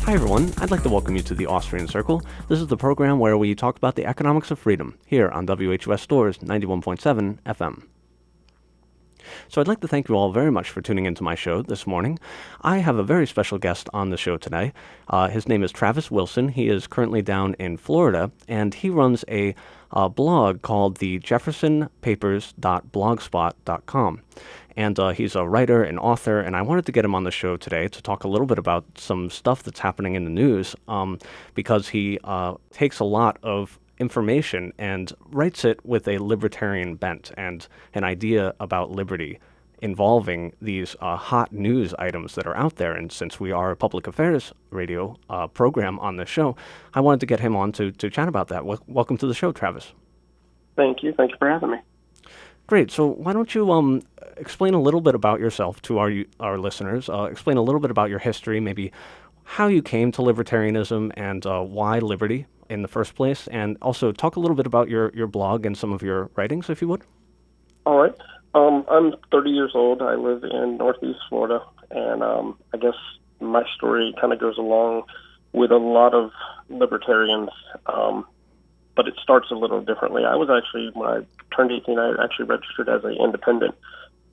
Hi everyone, I'd like to welcome you to the Austrian Circle. This is the program where we talk about the economics of freedom, here on WHUS Stores 91.7 FM. So I'd like to thank you all very much for tuning into my show this morning. I have a very special guest on the show today. His name is Travis Wilson. He is currently down in Florida, and he runs a blog called the jeffersonpapers.blogspot.com. And he's a writer and author, and I wanted to get him on the show today to talk a little bit about some stuff that's happening in the news, because he takes a lot of information and writes it with a libertarian bent and an idea about liberty involving these hot news items that are out there. And since we are a public affairs radio program on this show, I wanted to get him on to chat about that. Welcome to the show, Travis. Thank you. Thank you for having me. Great. So why don't you explain a little bit about yourself to our listeners, explain a little bit about your history, maybe how you came to libertarianism and why liberty in the first place, and also talk a little bit about your blog and some of your writings, if you would. All right. I'm 30 years old. I live in Northeast Florida, and I guess my story kind of goes along with a lot of libertarians, but it starts a little differently. I was actually, when I turned 18, I actually registered as an independent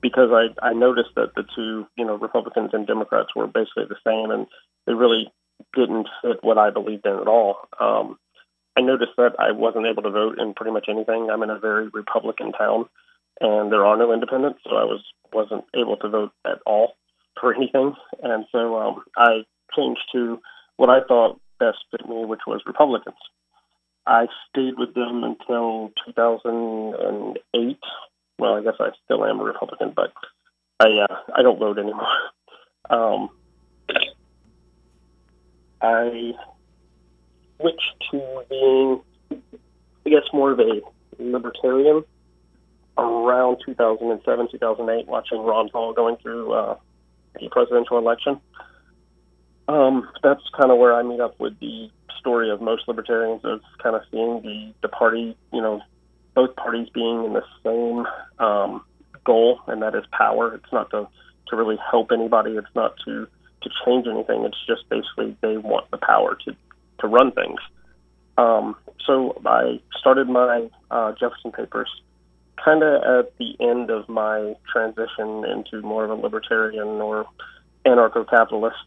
because I noticed that the two, Republicans and Democrats were basically the same, and they really didn't fit what I believed in at all. I noticed that I wasn't able to vote in pretty much anything. I'm in a very Republican town, and there are no independents, so I wasn't able to vote at all for anything. And so I changed to what I thought best fit me, which was Republicans. I stayed with them until 2008. Well, I guess I still am a Republican, but I don't vote anymore. I switched to being, I guess, more of a libertarian around 2007, 2008, watching Ron Paul going through the presidential election. That's kind of where I meet up with the story of most libertarians, of kind of seeing the party, both parties being in the same goal, and that is power. It's not to really help anybody. It's not to change anything. It's just basically they want the power to run things. So I started my Jefferson Papers kind of at the end of my transition into more of a libertarian or anarcho-capitalist,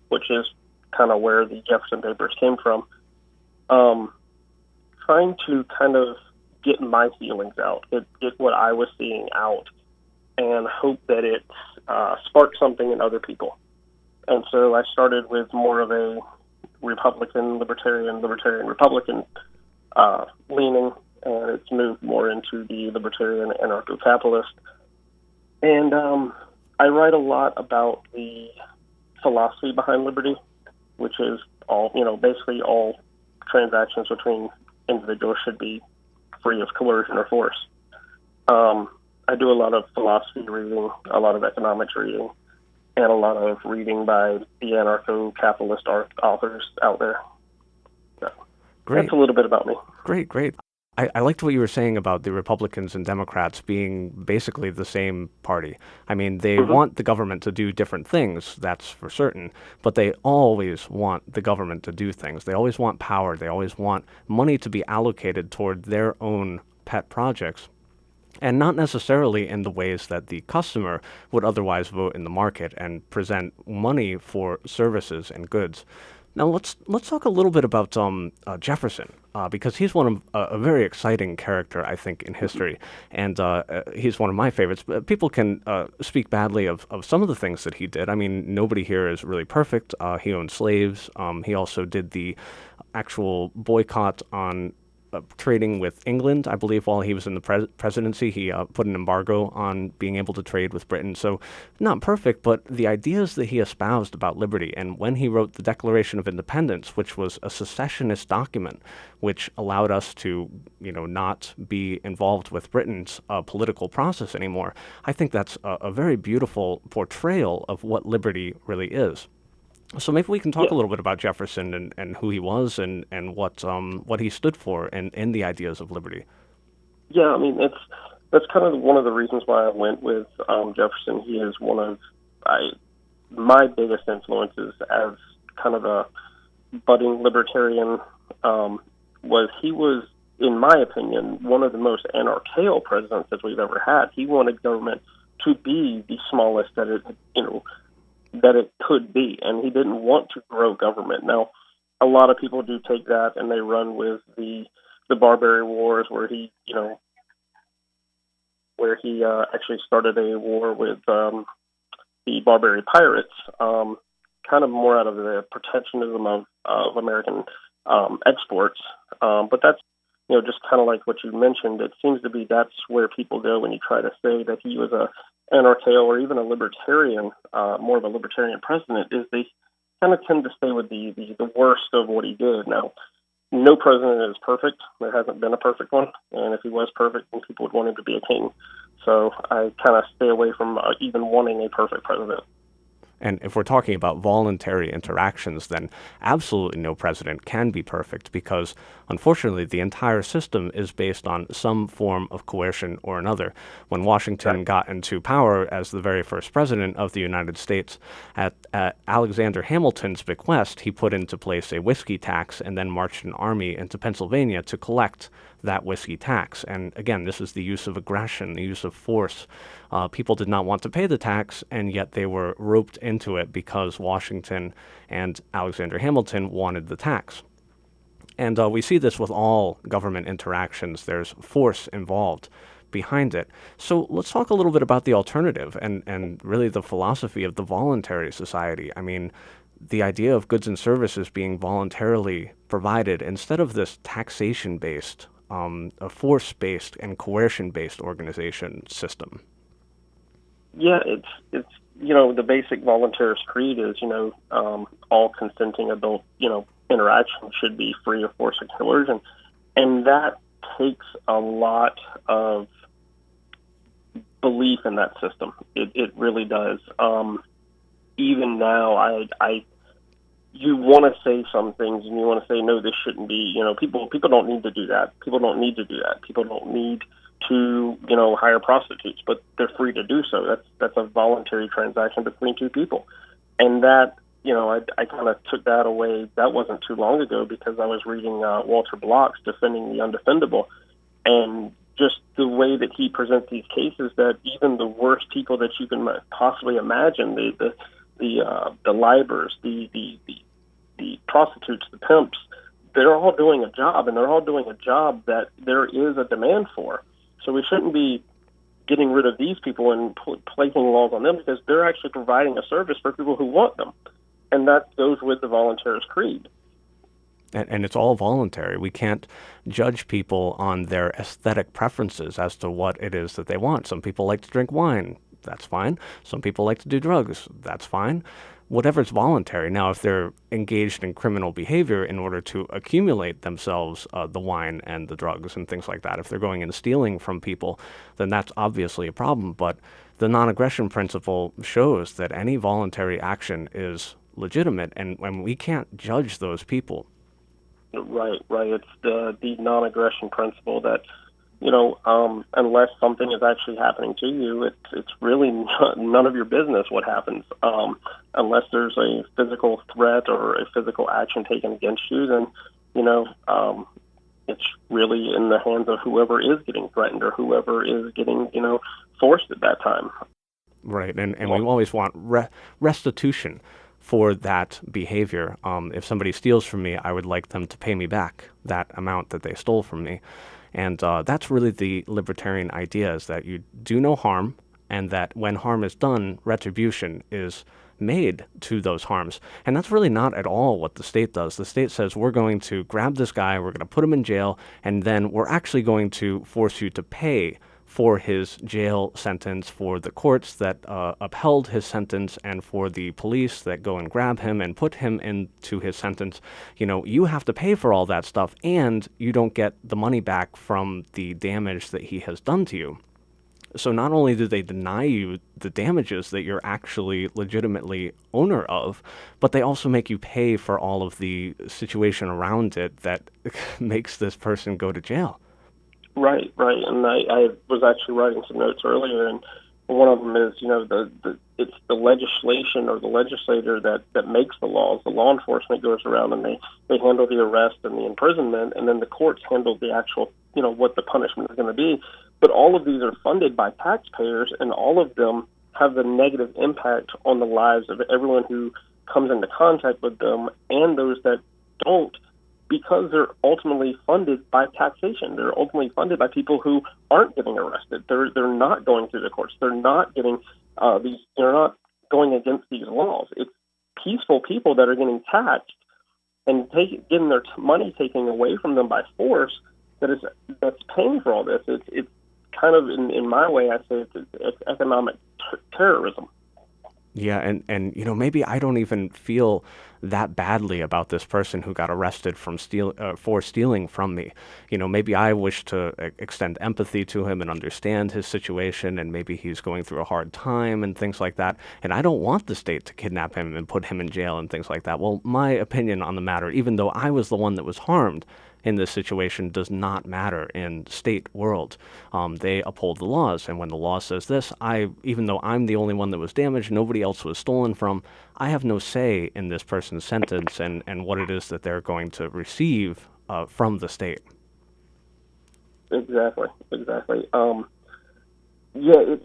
which is kind of where the Jefferson Papers came from. Trying to kind of get my feelings out, get what I was seeing out, and hope that it sparked something in other people. And so I started with more of a Republican, libertarian, Republican leaning, and it's moved more into the libertarian anarcho-capitalist. And I write a lot about the philosophy behind liberty, which is all, basically all transactions between individuals should be free of coercion or force. I do a lot of philosophy reading, a lot of economics reading, and a lot of reading by the anarcho-capitalist authors out there. So Great. That's a little bit about me. Great. I liked what you were saying about the Republicans and Democrats being basically the same party. I mean, they want the government to do different things, that's for certain, but they always want the government to do things. They always want power. They always want money to be allocated toward their own pet projects, and not necessarily in the ways that the customer would otherwise vote in the market and present money for services and goods. Now let's talk a little bit about Jefferson, because he's one of a very exciting character, I think, in history, and he's one of my favorites. People can speak badly of some of the things that he did. I mean, nobody here is really perfect. He owned slaves. He also did the actual boycott on trading with England. I believe while he was in the presidency, he put an embargo on being able to trade with Britain. So not perfect, but the ideas that he espoused about liberty, and when he wrote the Declaration of Independence, which was a secessionist document, which allowed us to, not be involved with Britain's political process anymore, I think that's a very beautiful portrayal of what liberty really is. So maybe we can talk a little bit about Jefferson and who he was and what he stood for and the ideas of liberty. Yeah, I mean, that's kind of one of the reasons why I went with Jefferson. He is one of my biggest influences as kind of a budding libertarian, was he was, in my opinion, one of the most anarcho presidents that we've ever had. He wanted government to be the smallest that it could be, and he didn't want to grow government. Now, a lot of people do take that and they run with the Barbary Wars, where he actually started a war with the Barbary pirates, kind of more out of the protectionism of American exports. But that's, just kind of like what you mentioned. It seems to be that's where people go when you try to say that he was a anarcho or even a libertarian, more of a libertarian president, is they kind of tend to stay with the worst of what he did. Now, no president is perfect. There hasn't been a perfect one. And if he was perfect, then people would want him to be a king. So I kind of stay away from even wanting a perfect president. And if we're talking about voluntary interactions, then absolutely no president can be perfect because, unfortunately, the entire system is based on some form of coercion or another. When Washington got into power as the very first president of the United States, at Alexander Hamilton's bequest, he put into place a whiskey tax and then marched an army into Pennsylvania to collect that whiskey tax. And again, this is the use of aggression, the use of force. People did not want to pay the tax, and yet they were roped into it because Washington and Alexander Hamilton wanted the tax. And we see this with all government interactions. There's force involved behind it. So let's talk a little bit about the alternative and really the philosophy of the voluntary society. I mean, the idea of goods and services being voluntarily provided instead of this taxation-based, a force-based and coercion-based organization system. Yeah, it's the basic voluntarist creed is, all consenting adult, interaction should be free of force or coercion. And that takes a lot of belief in that system. It really does. Even now, you want to say some things and you want to say, no, this shouldn't be, people don't need to do that. People don't need to do that. People don't need to, hire prostitutes, but they're free to do so. That's a voluntary transaction between two people. And that, I kind of took that away. That wasn't too long ago because I was reading Walter Block's Defending the Undefendable, and just the way that he presents these cases, that even the worst people that you can possibly imagine, the libers, the prostitutes, the pimps, they're all doing a job, and they're all doing a job that there is a demand for. So we shouldn't be getting rid of these people and placing laws on them because they're actually providing a service for people who want them. And that goes with the voluntarist creed. And it's all voluntary. We can't judge people on their aesthetic preferences as to what it is that they want. Some people like to drink wine. That's fine. Some people like to do drugs. That's fine. Whatever's voluntary. Now, if they're engaged in criminal behavior in order to accumulate themselves the wine and the drugs and things like that, if they're going and stealing from people, then that's obviously a problem. But the non-aggression principle shows that any voluntary action is legitimate, and we can't judge those people. Right. It's the non-aggression principle that, unless something is actually happening to you, it's really none of your business what happens. Unless there's a physical threat or a physical action taken against you, then, it's really in the hands of whoever is getting threatened or whoever is getting, forced at that time. Right. And we always want restitution for that behavior. If somebody steals from me, I would like them to pay me back that amount that they stole from me. And that's really the libertarian idea, is that you do no harm, and that when harm is done, retribution is made to those harms. And that's really not at all what the state does. The state says, we're going to grab this guy, we're going to put him in jail, and then we're actually going to force you to pay for his jail sentence, for the courts that upheld his sentence, and for the police that go and grab him and put him into his sentence. You have to pay for all that stuff, and you don't get the money back from the damage that he has done to you. So not only do they deny you the damages that you're actually legitimately owner of, but they also make you pay for all of the situation around it that makes this person go to jail. Right. And I was actually writing some notes earlier, and one of them is, it's the legislation or the legislator that makes the laws. The law enforcement goes around and they handle the arrest and the imprisonment, and then the courts handle the actual, what the punishment is going to be. But all of these are funded by taxpayers, and all of them have the negative impact on the lives of everyone who comes into contact with them and those that don't, because they're ultimately funded by taxation. They're ultimately funded by people who aren't getting arrested. They're not going through the courts. They're not getting they're not going against these laws. It's peaceful people that are getting taxed and getting their money taken away from them by force that's paying for all this. It's kind of, in my way, I say it's economic terrorism. Yeah, and maybe I don't even feel that badly about this person who got arrested for stealing from me. Maybe I wish to extend empathy to him and understand his situation, and maybe he's going through a hard time and things like that. And I don't want the state to kidnap him and put him in jail and things like that. Well, my opinion on the matter, even though I was the one that was harmed in this situation, does not matter in state world. They uphold the laws, and when the law says this, even though I'm the only one that was damaged, nobody else was stolen from, I have no say in this person's sentence and what it is that they're going to receive from the state. Exactly. Yeah,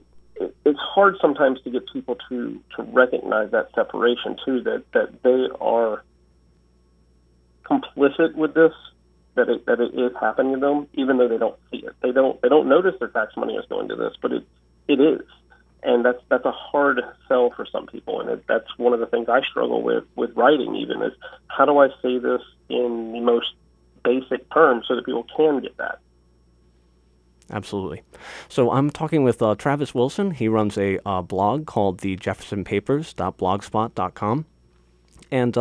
it's hard sometimes to get people to recognize that separation too, that they are complicit with this, that it is happening to them, even though they don't see it. They don't notice their tax money is going to this, but it is, and that's a hard sell for some people, and that's one of the things I struggle with writing. Even is, how do I say this in the most basic terms so that people can get that? Absolutely. So I'm talking with Travis Wilson. He runs a blog called the JeffersonPapers.blogspot.com, and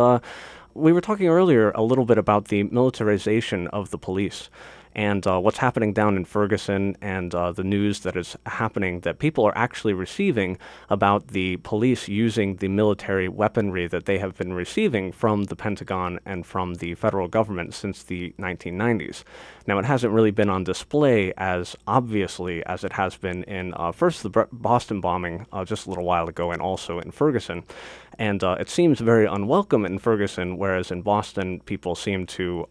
we were talking earlier a little bit about the militarization of the police and what's happening down in Ferguson, and the news that is happening, that people are actually receiving about the police using the military weaponry that they have been receiving from the Pentagon and from the federal government since the 1990s. Now, it hasn't really been on display as obviously as it has been in first the Boston bombing just a little while ago, and also in Ferguson. And it seems very unwelcome in Ferguson, whereas in Boston, people seem to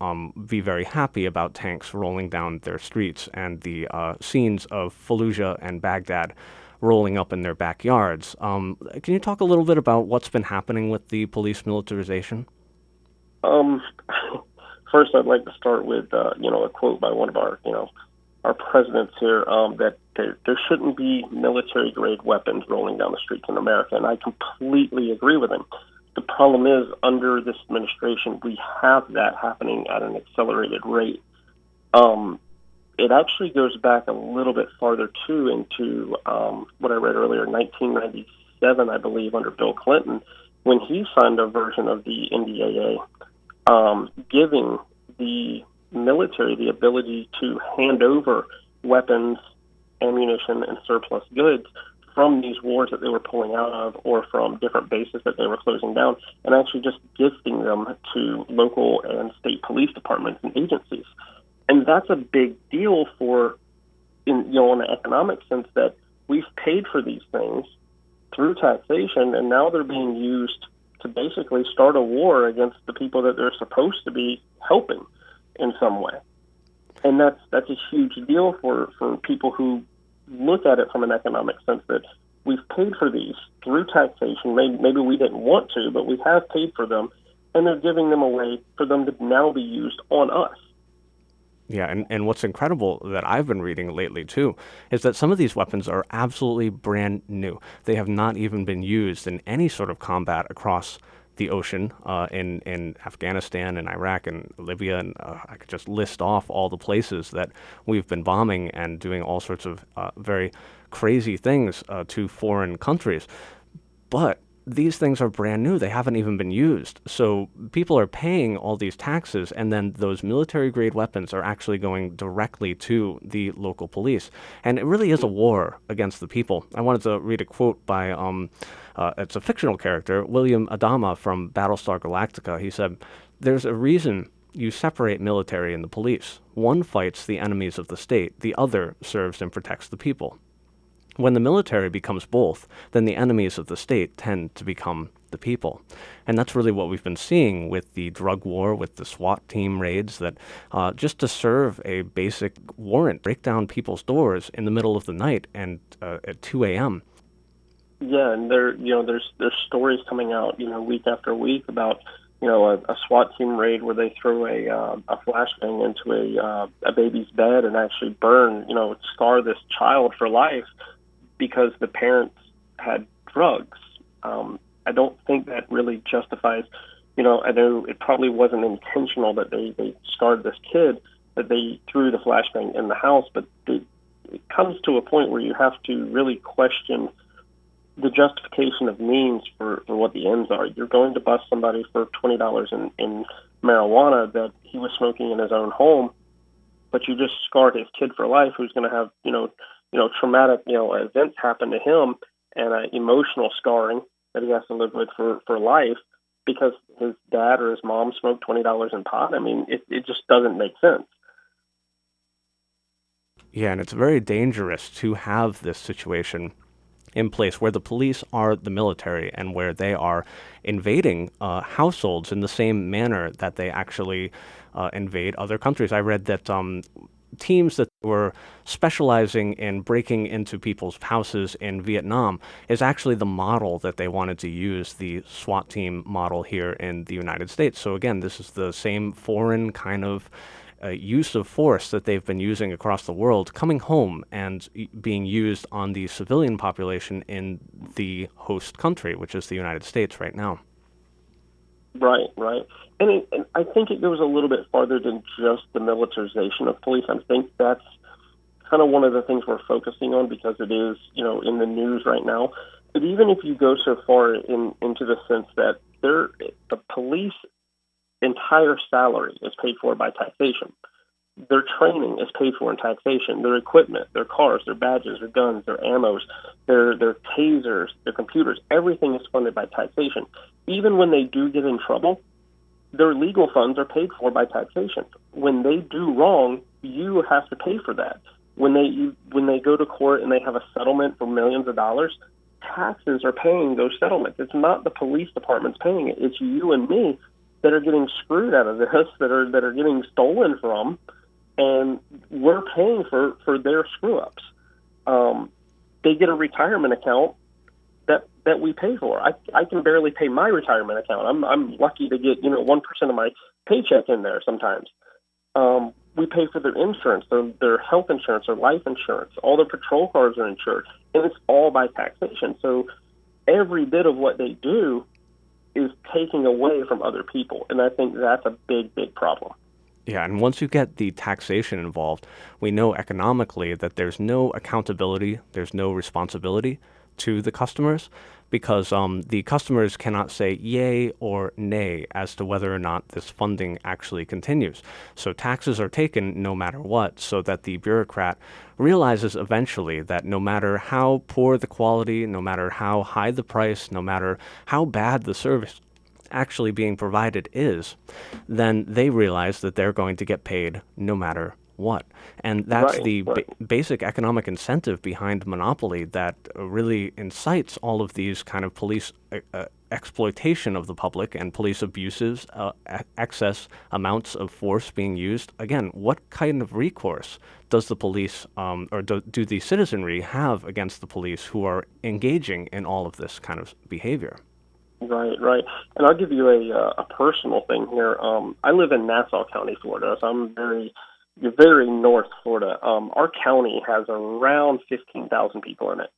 be very happy about tanks rolling down their streets, and the scenes of Fallujah and Baghdad rolling up in their backyards. Can you talk a little bit about what's been happening with the police militarization? First, I'd like to start with a quote by one of our presidents here, that there shouldn't be military-grade weapons rolling down the streets in America, and I completely agree with him. The problem is, under this administration, we have that happening at an accelerated rate. It actually goes back a little bit farther, too, into what I read earlier, 1997, I believe, under Bill Clinton, when he signed a version of the NDAA, giving the military the ability to hand over weapons, ammunition, and surplus goods from these wars that they were pulling out of, or from different bases that they were closing down, and actually just gifting them to local and state police departments and agencies. And that's a big deal in an economic sense, that we've paid for these things through taxation, and now they're being used to basically start a war against the people that they're supposed to be helping in some way. And that's a huge deal for people who look at it from an economic sense, that we've paid for these through taxation. Maybe we didn't want to, but we have paid for them, and they're giving them away for them to now be used on us. Yeah, and what's incredible that I've been reading lately, too, is that some of these weapons are absolutely brand new. They have not even been used in any sort of combat across the ocean in Afghanistan and Iraq and Libya, and I could just list off all the places that we've been bombing and doing all sorts of very crazy things to foreign countries. But these things are brand new. They haven't even been used. So people are paying all these taxes, and then those military-grade weapons are actually going directly to the local police. And it really is a war against the people. I wanted to read a quote by, it's a fictional character, William Adama from Battlestar Galactica. He said, "There's a reason you separate military and the police. One fights the enemies of the state. The other serves and protects the people. When the military becomes both, then the enemies of the state tend to become the people. And that's really what we've been seeing with the drug war, with the SWAT team raids, that just to serve a basic warrant, break down people's doors in the middle of the night and at 2 a.m. Yeah, and there's stories coming out, week after week about, a SWAT team raid where they throw a flashbang into a baby's bed and actually burn, scar this child for life because the parents had drugs. I don't think that really justifies, I know it probably wasn't intentional that they scarred this kid, that they threw the flashbang in the house, but it comes to a point where you have to really question the justification of means for what the ends are. You're going to bust somebody for $20 in marijuana that he was smoking in his own home, but you just scarred his kid for life, who's going to have traumatic events happen to him and emotional scarring that he has to live with for life because his dad or his mom smoked $20 in pot. I mean, it just doesn't make sense. Yeah, and it's very dangerous to have this situation in place where the police are the military and where they are invading households in the same manner that they actually invade other countries. I read that teams that were specializing in breaking into people's houses in Vietnam is actually the model that they wanted to use, the SWAT team model here in the United States. So again, this is the same foreign kind of use of force that they've been using across the world coming home and being used on the civilian population in the host country, which is the United States right now. Right. And I think it goes a little bit farther than just the militarization of police. I think that's kind of one of the things we're focusing on because it is, in the news right now. But even if you go so far into the sense that the police entire salary is paid for by taxation. Their training is paid for in taxation. Their equipment, their cars, their badges, their guns, their ammos, their tasers, their computers, everything is funded by taxation. Even when they do get in trouble, their legal funds are paid for by taxation. When they do wrong, you have to pay for that. When they go to court and they have a settlement for millions of dollars, taxes are paying those settlements. It's not the police department's paying it. It's you and me that are getting screwed out of this, that are getting stolen from, and we're paying for their screw-ups. They get a retirement account that we pay for. I can barely pay my retirement account. I'm lucky to get 1% of my paycheck in there sometimes. We pay for their insurance, their health insurance, their life insurance. All their patrol cars are insured, and it's all by taxation. So every bit of what they do is taking away from other people, and I think that's a big, big problem. Yeah, and once you get the taxation involved, we know economically that there's no accountability, there's no responsibility to the customers because the customers cannot say yay or nay as to whether or not this funding actually continues. So taxes are taken no matter what, so that the bureaucrat realizes eventually that no matter how poor the quality, no matter how high the price, no matter how bad the service actually being provided is, then they realize that they're going to get paid no matter what. And that's the basic economic incentive behind monopoly that really incites all of these kind of police exploitation of the public and police abuses, excess amounts of force being used. Again, what kind of recourse does the police or do the citizenry have against the police who are engaging in all of this kind of behavior? Right. And I'll give you a personal thing here. I live in Nassau County, Florida, so I'm very north Florida. Our county has around 15,000 people in it.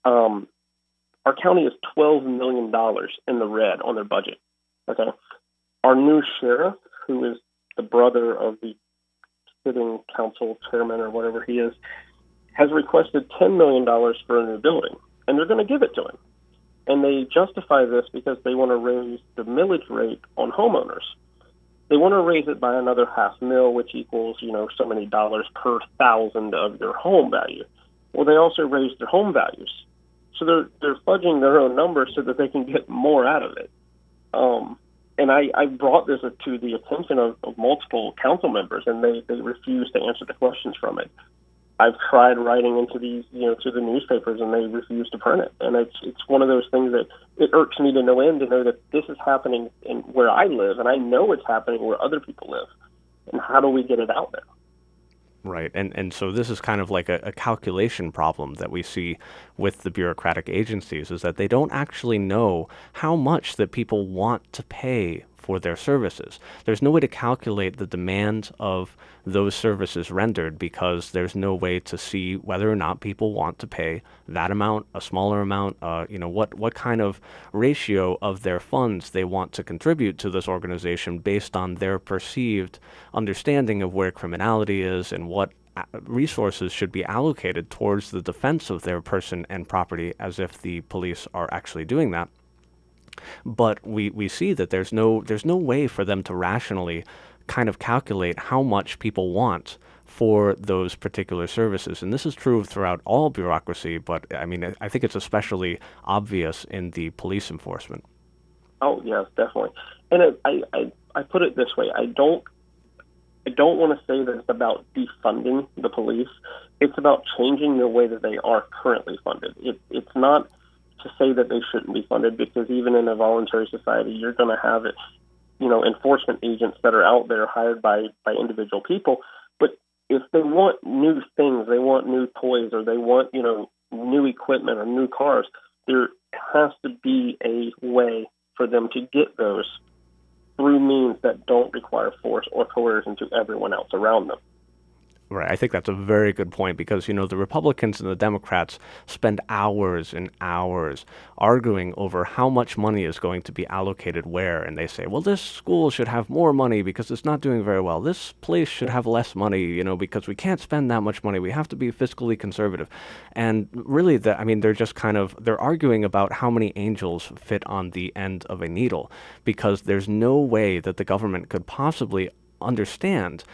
Our county is $12 million in the red on their budget. Okay. Our new sheriff, who is the brother of the sitting council chairman or whatever he is, has requested $10 million for a new building, and they're going to give it to him. And they justify this because they want to raise the millage rate on homeowners. They want to raise it by another $500,000, which equals, so many dollars per thousand of your home value. Well, they also raised their home values. So they're fudging their own numbers so that they can get more out of it. And I brought this to the attention of multiple council members, and they refused to answer the questions from it. I've tried writing into these, to the newspapers, and they refuse to print it. And it's one of those things that it irks me to no end to know that this is happening in where I live, and I know it's happening where other people live. And how do we get it out there? Right. And so this is kind of like a calculation problem that we see with the bureaucratic agencies, is that they don't actually know how much that people want to pay for their services. There's no way to calculate the demand of those services rendered, because there's no way to see whether or not people want to pay that amount, a smaller amount, what kind of ratio of their funds they want to contribute to this organization based on their perceived understanding of where criminality is and what resources should be allocated towards the defense of their person and property, as if the police are actually doing that. But we see that there's no way for them to rationally kind of calculate how much people want for those particular services. And this is true throughout all bureaucracy, but I mean, I think it's especially obvious in the police enforcement. Oh, yes, definitely. And I put it this way. I don't want to say that it's about defunding the police. It's about changing the way that they are currently funded. It's not to say that they shouldn't be funded, because even in a voluntary society, you're going to have enforcement agents that are out there hired by individual people. But if they want new things, they want new toys, or they want, new equipment or new cars, there has to be a way for them to get those through means that don't require force or coercion to everyone else around them. Right. I think that's a very good point, because, the Republicans and the Democrats spend hours and hours arguing over how much money is going to be allocated where. And they say, well, this school should have more money because it's not doing very well. This place should have less money, because we can't spend that much money. We have to be fiscally conservative. And really, they're just they're arguing about how many angels fit on the end of a needle, because there's no way that the government could possibly understand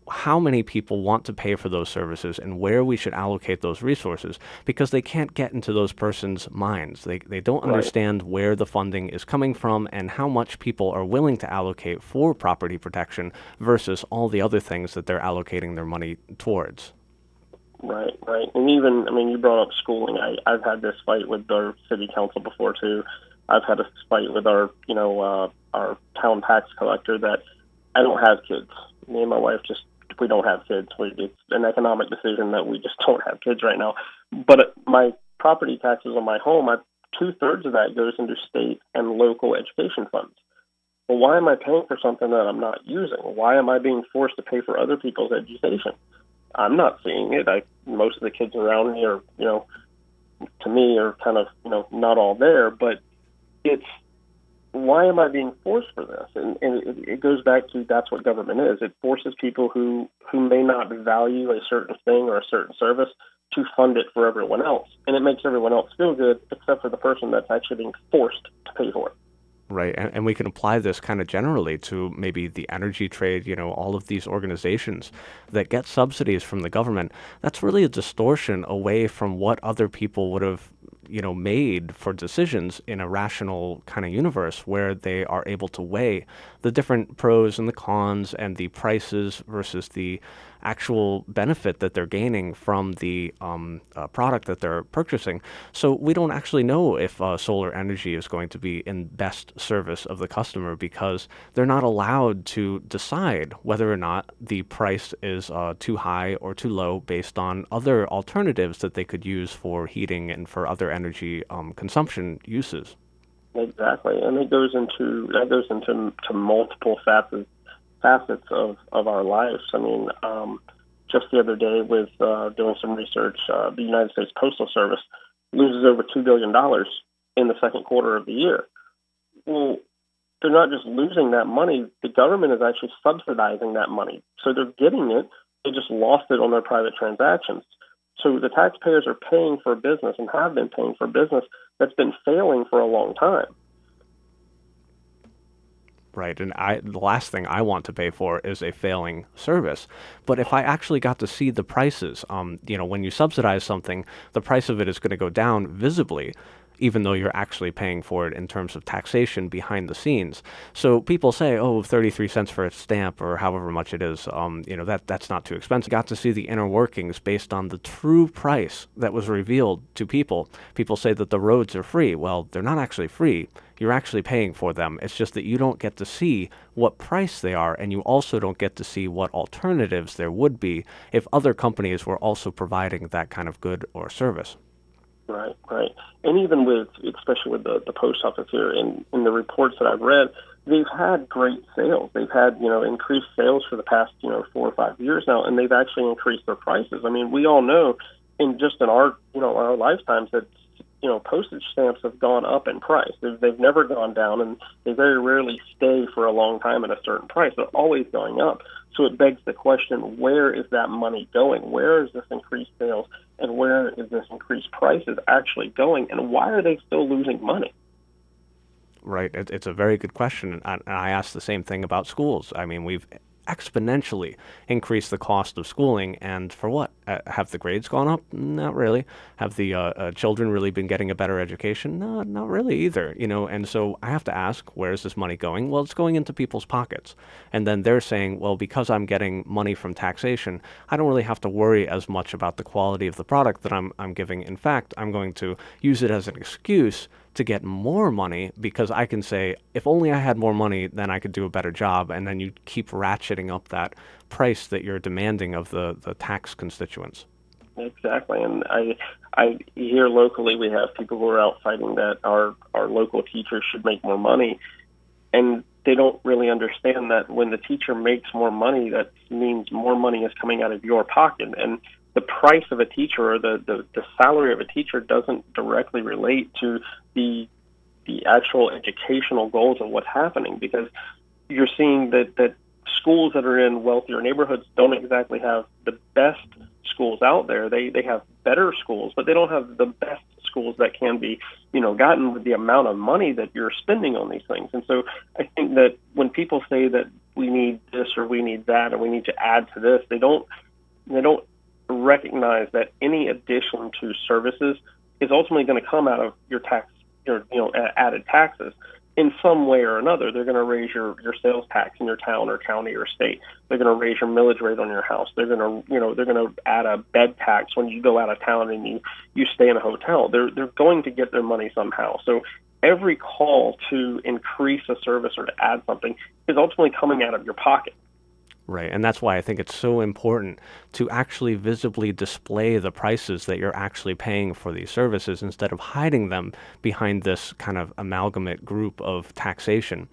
how many people want to pay for those services and where we should allocate those resources, because they can't get into those persons' minds. They don't understand where the funding is coming from and how much people are willing to allocate for property protection versus all the other things that they're allocating their money towards. Right. And even, you brought up schooling. I've had this fight with our city council before, too. I've had a fight with our town tax collector that I don't have kids. Me and my wife we don't have kids. It's an economic decision that we just don't have kids right now. But my property taxes on my home, 2/3 of that goes into state and local education funds. Well, why am I paying for something that I'm not using? Why am I being forced to pay for other people's education? I'm not seeing it. Most of the kids around me are, to me, are kind of, not all there. But it's, why am I being forced for this? And it goes back to, that's what government is. It forces people who may not value a certain thing or a certain service to fund it for everyone else. And it makes everyone else feel good, except for the person that's actually being forced to pay for it. Right. And we can apply this kind of generally to maybe the energy trade, all of these organizations that get subsidies from the government. That's really a distortion away from what other people would have made for decisions in a rational kind of universe, where they are able to weigh the different pros and the cons and the prices versus the actual benefit that they're gaining from the product that they're purchasing. So we don't actually know if solar energy is going to be in best service of the customer, because they're not allowed to decide whether or not the price is too high or too low based on other alternatives that they could use for heating and for other energy consumption uses. Exactly, and that goes into multiple facets of our lives. Just the other day, with doing some research, the United States Postal Service loses over $2 billion in the second quarter of the year. Well, they're not just losing that money. The government is actually subsidizing that money. So they're getting it. They just lost it on their private transactions. So the taxpayers are paying for a business, and have been paying for a business that's been failing for a long time. Right, and the last thing I want to pay for is a failing service. But if I actually got to see the prices, when you subsidize something, the price of it is going to go down visibly. even though you're actually paying for it in terms of taxation behind the scenes. So people say, oh, 33 cents for a stamp or however much it is, that's not too expensive. Got to see the inner workings based on the true price that was revealed to people. People say that the roads are free. Well, they're not actually free. You're actually paying for them. It's just that you don't get to see what price they are, and you also don't get to see what alternatives there would be if other companies were also providing that kind of good or service. Right, right. And even especially with the post office here, in the reports that I've read, they've had great sales. They've had, increased sales for the past, 4 or 5 years now, and they've actually increased their prices. I mean, we all know in our lifetimes that, postage stamps have gone up in price. They've never gone down, and they very rarely stay for a long time at a certain price. They're always going up. So it begs the question, where is that money going? Where is this increased sales, and where is this increased prices actually going, and why are they still losing money? Right. It's a very good question. And I asked the same thing about schools. I mean, we've exponentially increased the cost of schooling, and for what? Have the grades gone up? Not really. Have the children really been getting a better education? No, not really either. And so I have to ask, where is this money going? Well, it's going into people's pockets. And then they're saying, well, because I'm getting money from taxation, I don't really have to worry as much about the quality of the product that I'm giving. In fact, I'm going to use it as an excuse to get more money, because I can say, if only I had more money, then I could do a better job. And then you keep ratcheting up that price that you're demanding of the tax constituents. Exactly. And I here locally, we have people who are out fighting that our local teachers should make more money. And they don't really understand that when the teacher makes more money, that means more money is coming out of your pocket. And the price of a teacher, or the salary of a teacher, doesn't directly relate to the actual educational goals of what's happening, because you're seeing that schools that are in wealthier neighborhoods don't exactly have the best schools out there. They have better schools, but they don't have the best schools that can be, gotten with the amount of money that you're spending on these things. And so I think that when people say that we need this or we need that and we need to add to this, they don't recognize that any addition to services is ultimately going to come out of your added taxes in some way or another. They're going to raise your sales tax in your town or county or state. They're going to raise your millage rate on your house. They're going to add a bed tax when you go out of town and you stay in a hotel. They're going to get their money somehow. So every call to increase a service or to add something is ultimately coming out of your pocket. Right, and that's why I think it's so important to actually visibly display the prices that you're actually paying for these services instead of hiding them behind this kind of amalgamate group of taxation.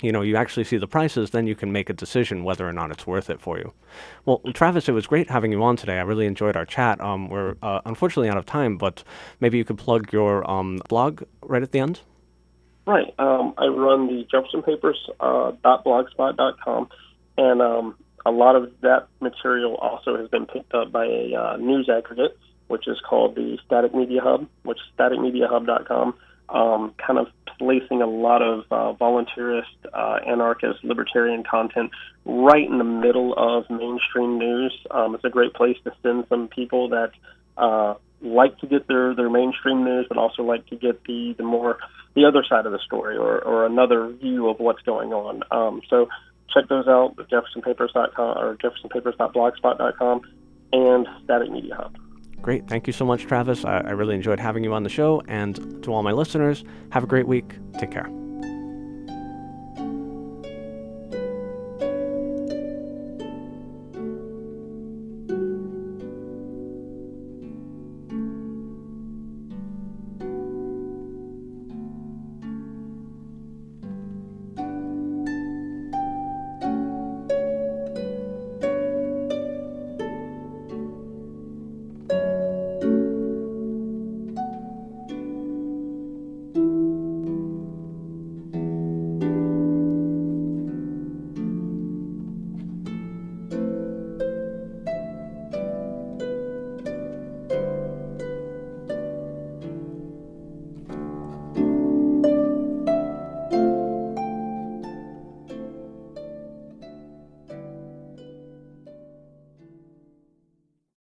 You actually see the prices, then you can make a decision whether or not it's worth it for you. Well, Travis, it was great having you on today. I really enjoyed our chat. We're unfortunately out of time, but maybe you could plug your blog right at the end? Right. I run the Jefferson Papers .blogspot.com. And a lot of that material also has been picked up by a news aggregate, which is called the Static Media Hub, which is staticmediahub.com, kind of placing a lot of voluntarist, anarchist, libertarian content right in the middle of mainstream news. It's a great place to send some people that like to get their mainstream news, but also like to get the other side of the story or another view of what's going on. So check those out, jeffersonpapers.com or jeffersonpapers.blogspot.com and Static Media Hub. Great. Thank you so much, Travis. I really enjoyed having you on the show. And to all my listeners, have a great week. Take care.